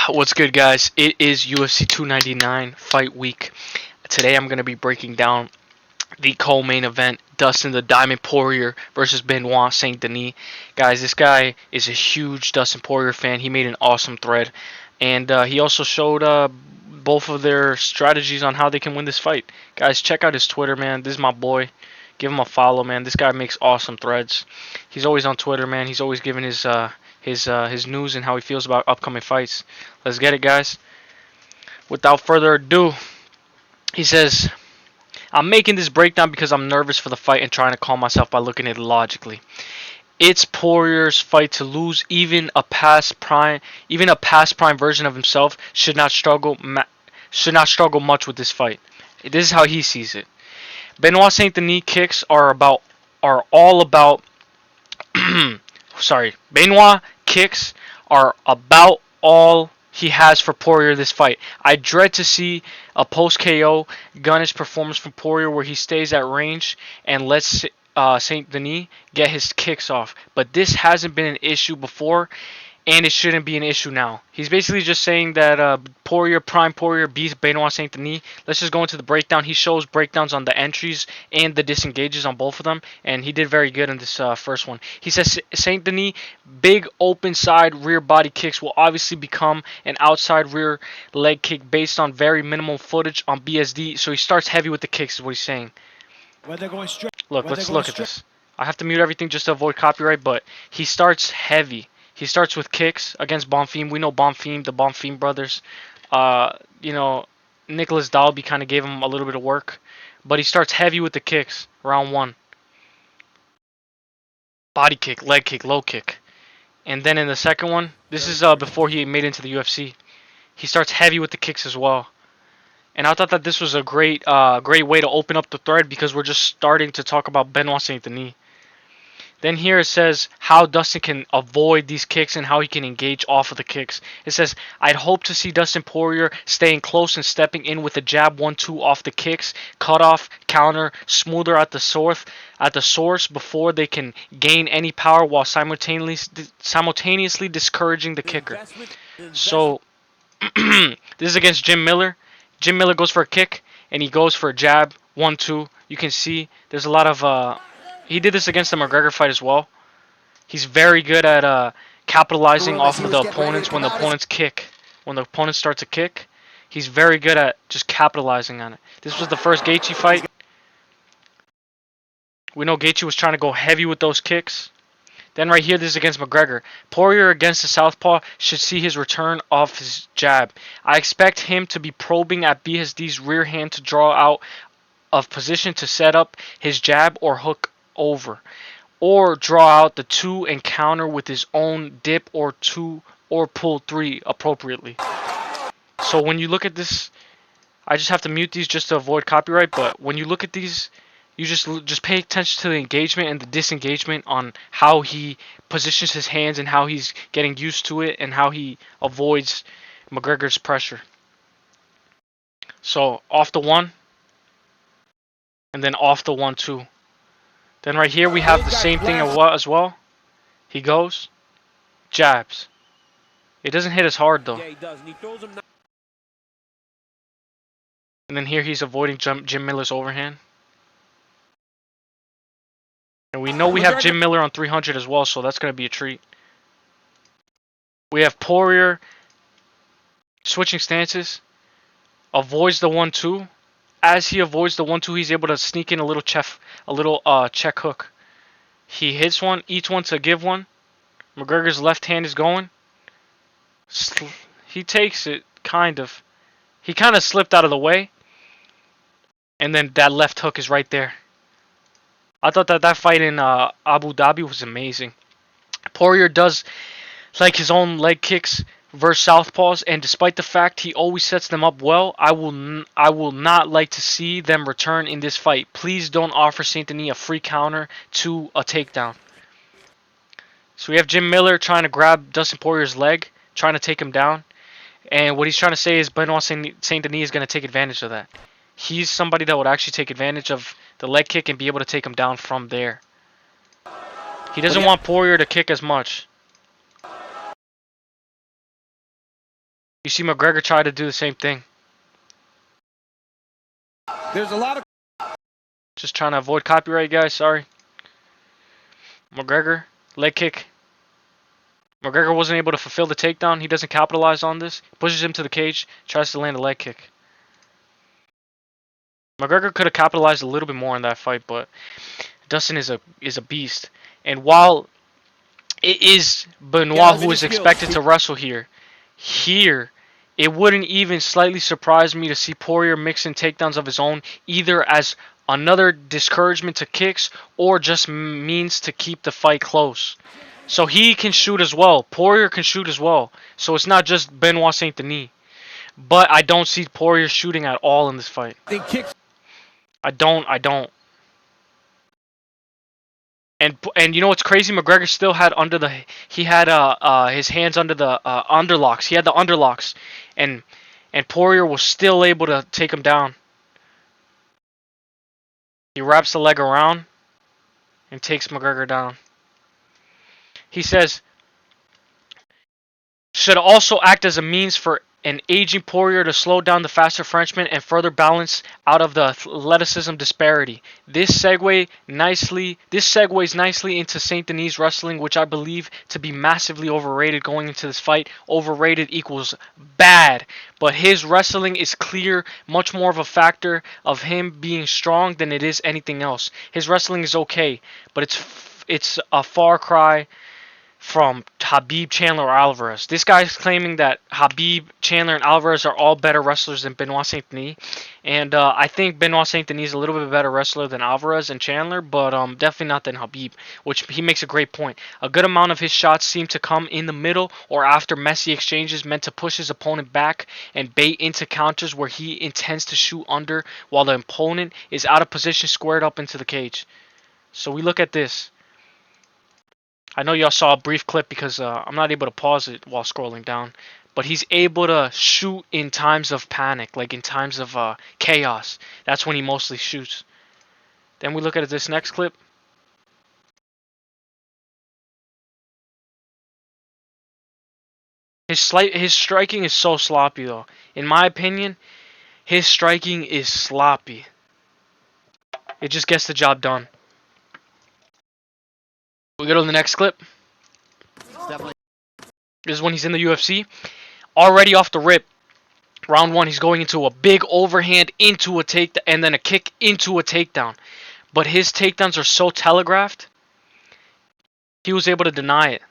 What's good, guys? It is UFC 299 fight week. Today I'm going to be breaking down the co-main event, Dustin the Diamond Poirier versus Benoit Saint Denis. Guys, this guy is a huge Dustin Poirier fan. He made an awesome thread, and he also showed both of their strategies on how they can win this fight. Guys, check out his Twitter, man. This is my boy. Give him a follow, man. This guy makes awesome threads. He's always on Twitter, man. He's always giving his news and how he feels about upcoming fights. Let's get it, guys. Without further ado, he says, I'm making this breakdown because I'm nervous for the fight and trying to calm myself by looking at it logically. It's Poirier's fight to lose. Even a past prime version of himself should not struggle much with this fight. This is how he sees it. Benoit Saint Denis kicks are all about Benoit kicks are about all he has for Poirier this fight. I dread to see a post-KO gunnish performance from Poirier where he stays at range and lets Saint Denis get his kicks off. But this hasn't been an issue before, and it shouldn't be an issue now. He's basically just saying that Prime Poirier beats Benoit Saint Denis. Let's just go into the breakdown. He shows breakdowns on the entries and the disengages on both of them, and he did very good in this first one. He says Saint Denis big open side rear body kicks will obviously become an outside rear leg kick based on very minimal footage on BSD. So he starts heavy with the kicks, is what he's saying. Look, let's look at this. I have to mute everything just to avoid copyright, but he starts heavy. He starts with kicks against Bonfim. We know Bonfim, the Bonfim brothers. Nicholas Dalby kind of gave him a little bit of work. But he starts heavy with the kicks, round one. Body kick, leg kick, low kick. And then in the second one, this is before he made it into the UFC. He starts heavy with the kicks as well. And I thought that this was a great way to open up the thread because we're just starting to talk about Benoit Saint Denis. Then here it says how Dustin can avoid these kicks and how he can engage off of the kicks. It says, I'd hope to see Dustin Poirier staying close and stepping in with a jab 1-2 off the kicks, cut off, counter, smoother at the source before they can gain any power while simultaneously discouraging the kicker. So this is against Jim Miller. Jim Miller goes for a kick and he goes for a jab 1-2. You can see there's a lot of he did this against the McGregor fight as well. He's very good at capitalizing off of the opponents when the opponents kick. When the opponent starts a kick, he's very good at just capitalizing on it. This was the first Gaethje fight. We know Gaethje was trying to go heavy with those kicks. Then right here, this is against McGregor. Poirier against the southpaw should see his return off his jab. I expect him to be probing at BSD's rear hand to draw out of position to set up his jab or hook over, or draw out the 2 and counter with his own dip or 2 or pull 3 appropriately. So when you look at this, I just have to mute these just to avoid copyright, but when you look at these, you just pay attention to the engagement and the disengagement on how he positions his hands and how he's getting used to it and how he avoids McGregor's pressure. So off the 1 and then off the 1-2. Then right here we have the same thing as well. He goes, jabs. It doesn't hit as hard though. And then here he's avoiding Jim Miller's overhand. And we know we have Jim Miller on 300 as well, so that's going to be a treat. We have Poirier switching stances, avoids the 1-2. As he avoids the 1-2, he's able to sneak in a little check hook. He hits one, eats one to give one. McGregor's left hand is going. He takes it, kind of. He kind of slipped out of the way. And then that left hook is right there. I thought that fight in Abu Dhabi was amazing. Poirier does like his own leg kicks versus southpaws, and despite the fact he always sets them up well, I will not like to see them return in this fight. Please don't offer Saint Denis a free counter to a takedown. So we have Jim Miller trying to grab Dustin Poirier's leg, trying to take him down, and what he's trying to say is Benoit Saint Denis is going to take advantage of that. He's somebody that would actually take advantage of the leg kick and be able to take him down from there. He doesn't want Poirier to kick as much. You see McGregor try to do the same thing. There's a lot of... Just trying to avoid copyright, guys. Sorry. McGregor, leg kick. McGregor wasn't able to fulfill the takedown. He doesn't capitalize on this. Pushes him to the cage. Tries to land a leg kick. McGregor could have capitalized a little bit more in that fight, but Dustin is a beast. And while it is Benoit who is expected to wrestle here, it wouldn't even slightly surprise me to see Poirier mix in takedowns of his own, either as another discouragement to kicks or just means to keep the fight close. So he can shoot as well. Poirier can shoot as well. So it's not just Benoit Saint Denis. But I don't see Poirier shooting at all in this fight. I don't. And you know what's crazy? McGregor still had his hands under the underlocks. He had the underlocks, and Poirier was still able to take him down. He wraps the leg around and takes McGregor down. He says, should also act as a means for an aging Poirier to slow down the faster Frenchman and further balance out of the athleticism disparity. This segues nicely into Saint Denis wrestling, which I believe to be massively overrated going into this fight. Overrated equals bad, but his wrestling is clear, much more of a factor of him being strong than it is anything else. His wrestling is okay, but it's a far cry from Khabib, Chandler, or Alvarez. This guy's claiming that Khabib, Chandler, and Alvarez are all better wrestlers than Benoit Saint Denis. And I think Benoit Saint Denis is a little bit better wrestler than Alvarez and Chandler, but definitely not than Khabib, which he makes a great point. A good amount of his shots seem to come in the middle or after messy exchanges meant to push his opponent back and bait into counters where he intends to shoot under while the opponent is out of position squared up into the cage. So we look at this. I know y'all saw a brief clip because I'm not able to pause it while scrolling down. But he's able to shoot in times of panic, like in times of chaos. That's when he mostly shoots. Then we look at this next clip. His striking is so sloppy though. In my opinion, his striking is sloppy. It just gets the job done. We go to the next clip. This is when he's in the UFC. Already off the rip, round one, he's going into a big overhand into a takedown and then a kick into a takedown. But his takedowns are so telegraphed, he was able to deny it.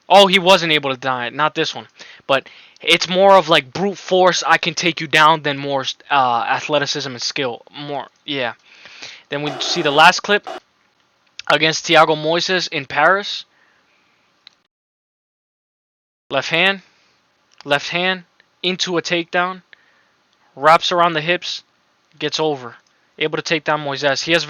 Oh, he wasn't able to deny it. Not this one. But it's more of like brute force, I can take you down, than more athleticism and skill. More, yeah. Then we see the last clip against Thiago Moises in Paris. Left hand into a takedown, wraps around the hips, gets over, able to take down Moises. He has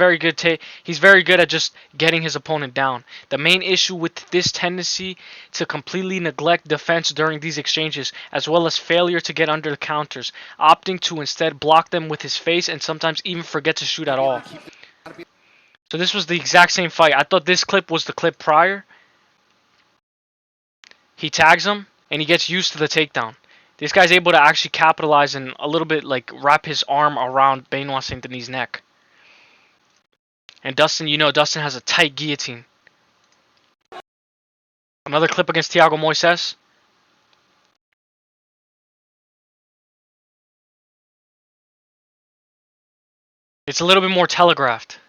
he's very good at just getting his opponent down. The main issue with this tendency to completely neglect defense during these exchanges, as well as failure to get under the counters, opting to instead block them with his face and sometimes even forget to shoot at all. So this was the exact same fight. I thought this clip was the clip prior. He tags him, and he gets used to the takedown. This guy's able to actually capitalize and a little bit like wrap his arm around Benoit Saint Denis' neck. And Dustin, Dustin has a tight guillotine. Another clip against Thiago Moises. It's a little bit more telegraphed.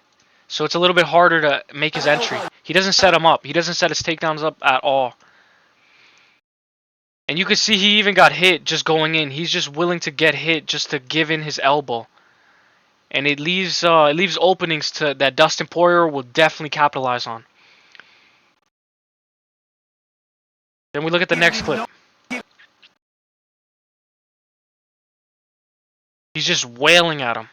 So it's a little bit harder to make his entry. He doesn't set him up. He doesn't set his takedowns up at all. And you can see he even got hit just going in. He's just willing to get hit just to give in his elbow. And it leaves openings that Dustin Poirier will definitely capitalize on. Then we look at the next clip. He's just wailing at him.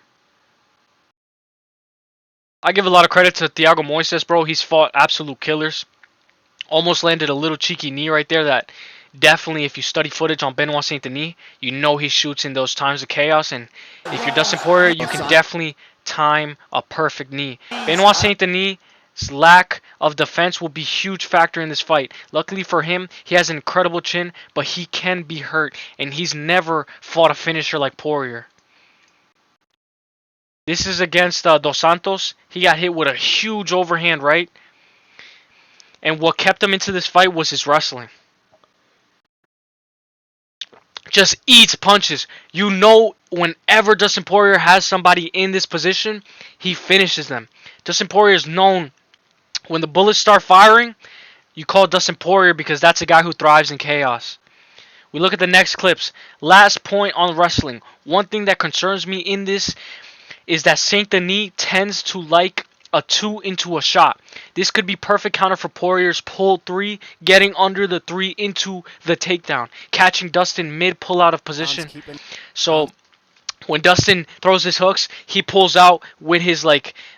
I give a lot of credit to Thiago Moises, bro. He's fought absolute killers. Almost landed a little cheeky knee right there that definitely, if you study footage on Benoit Saint Denis, you know he shoots in those times of chaos. And if you're Dustin Poirier, you can definitely time a perfect knee. Benoit Saint Denis lack of defense will be a huge factor in this fight. Luckily for him, he has an incredible chin, but he can be hurt, and he's never fought a finisher like Poirier. This is against Dos Santos. He got hit with a huge overhand right, and what kept him into this fight was his wrestling. Just eats punches. You know, whenever Dustin Poirier has somebody in this position, he finishes them. Dustin Poirier is known, when the bullets start firing, you call Dustin Poirier because that's a guy who thrives in chaos. We look at the next clips. Last point on wrestling. One thing that concerns me in this is that Saint Denis tends to like a 2 into a shot. This could be perfect counter for Poirier's pull 3, getting under the 3 into the takedown, catching Dustin mid pull out of position. So when Dustin throws his hooks, he pulls out with his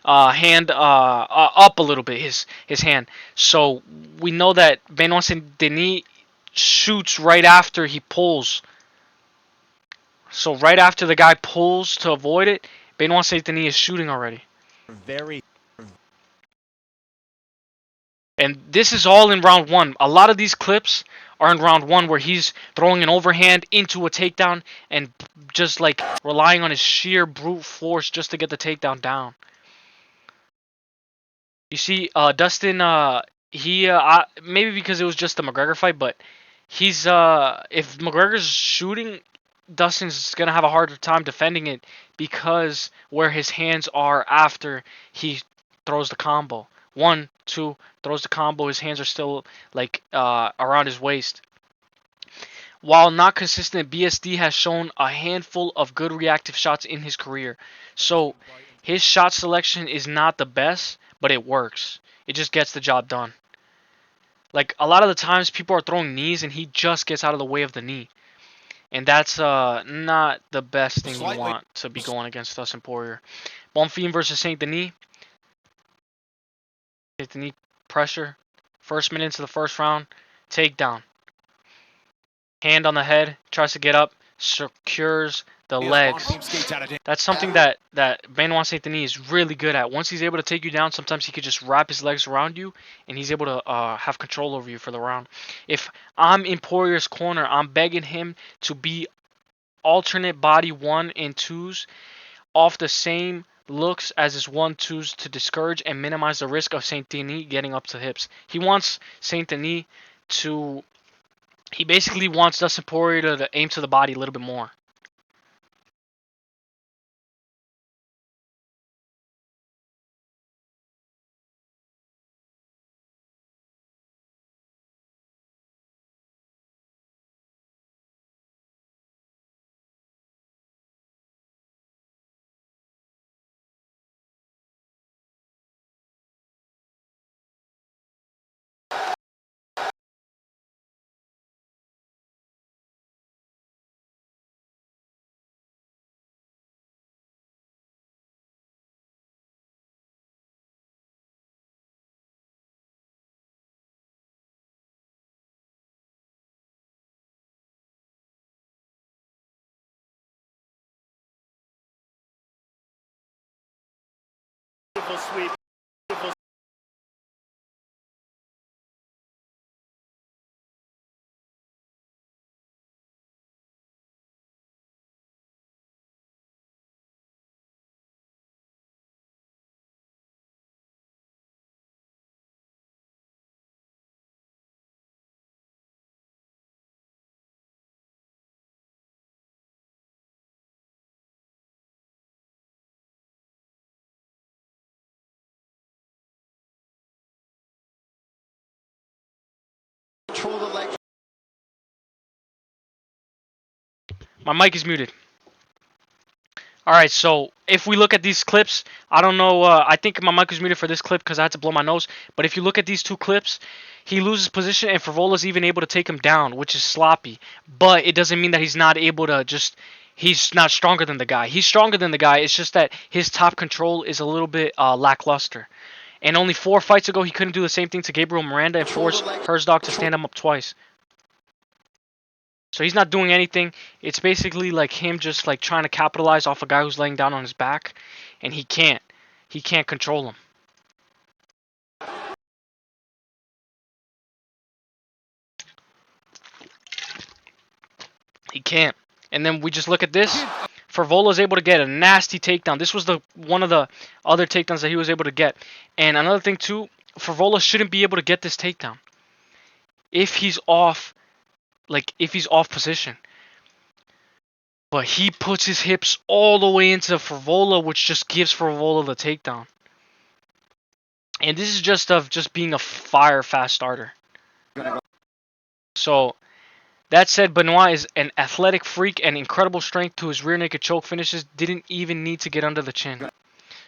hand up a little bit, his hand. So we know that Benoit Saint Denis shoots right after he pulls. So right after the guy pulls to avoid it, Benoit Saint Denis is shooting already. And this is all in round 1. A lot of these clips are in round 1 where he's throwing an overhand into a takedown and just like relying on his sheer brute force just to get the takedown down. You see, Dustin, maybe because it was just the McGregor fight, but he's if McGregor's shooting, Dustin's gonna have a harder time defending it because where his hands are after he throws the combo. 1, 2, throws the combo. His hands are still around his waist. While not consistent, BSD has shown a handful of good reactive shots in his career. So his shot selection is not the best, but it works. It just gets the job done. Like a lot of the times people are throwing knees and he just gets out of the way of the knee. And that's not the best thing you want to be going against Dustin Poirier. Bonfim versus Saint Denis. Saint Denis pressure. First minute into the first round. Takedown. Hand on the head. Tries to get up. Secures the legs. That's something that Benoit Saint Denis is really good at. Once he's able to take you down, sometimes he could just wrap his legs around you, and he's able to have control over you for the round. If I'm in Poirier's corner, I'm begging him to be alternate body 1 and 2s off the same looks as his 1-2s to discourage and minimize the risk of Saint Denis getting up to hips. He wants Saint Denis to... He basically wants Dustin Poirier to aim to the body a little bit more. Sweep. Control the leg. My mic is muted. Alright, so if we look at these clips, I don't know, I think my mic was muted for this clip because I had to blow my nose, but if you look at these 2 clips, he loses position and Frivola's even able to take him down, which is sloppy. But it doesn't mean that he's not able to he's not stronger than the guy. He's stronger than the guy, it's just that his top control is a little bit lackluster. And only 4 fights ago, he couldn't do the same thing to Gabriel Miranda and force Herzog to stand him up twice. So he's not doing anything. It's basically like him just like trying to capitalize off a guy who's laying down on his back, and he can't. He can't control him. He can't. And then we just look at this. Fervola's able to get a nasty takedown. This was the one of the other takedowns that he was able to get. And another thing too, Fervola shouldn't be able to get this takedown if he's off, if he's off position. But he puts his hips all the way into Fervola, which just gives Fervola the takedown. And this is just being a fire fast starter. So that said, Benoit is an athletic freak and incredible strength to his rear naked choke finishes. Didn't even need to get under the chin.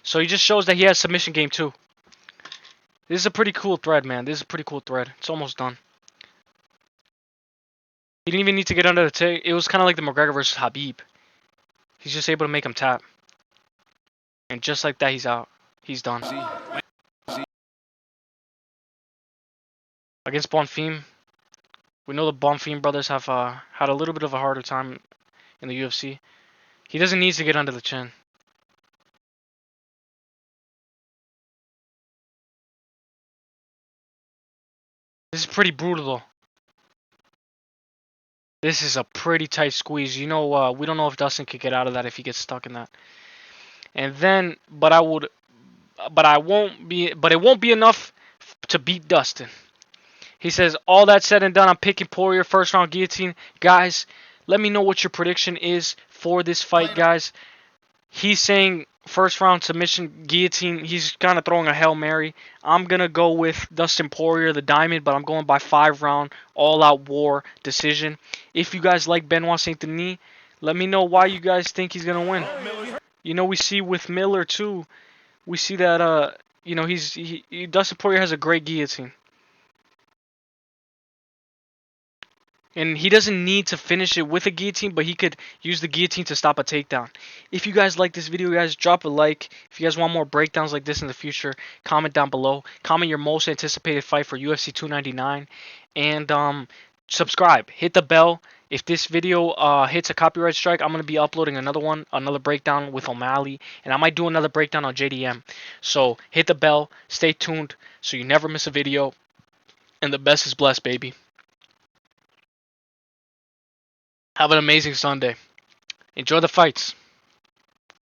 So he just shows that he has submission game too. This is a pretty cool thread, man. This is a pretty cool thread. It's almost done. He didn't even need to get under the chin. It was kind of like the McGregor versus Habib. He's just able to make him tap. And just like that, he's out. He's done. Against Bonfim, we know the Bonfim brothers have had a little bit of a harder time in the UFC. He doesn't need to get under the chin. This is pretty brutal though. This is a pretty tight squeeze. You know, we don't know if Dustin could get out of that if he gets stuck in that. And then, but it won't be enough to beat Dustin. He says, all that said and done, I'm picking Poirier first round guillotine. Guys, let me know what your prediction is for this fight, guys. He's saying first round submission guillotine. He's kind of throwing a Hail Mary. I'm going to go with Dustin Poirier, the diamond, but I'm going by 5-round all-out war decision. If you guys like Benoit Saint Denis, let me know why you guys think he's going to win. You know, we see with Miller too. We see that you know, Dustin Poirier has a great guillotine. And he doesn't need to finish it with a guillotine, but he could use the guillotine to stop a takedown. If you guys like this video, guys, drop a like. If you guys want more breakdowns like this in the future, comment down below. Comment your most anticipated fight for UFC 299. And subscribe. Hit the bell. If this video hits a copyright strike, I'm going to be uploading another breakdown with O'Malley. And I might do another breakdown on JDM. So hit the bell. Stay tuned so you never miss a video. And the best is blessed, baby. Have an amazing Sunday. Enjoy the fights.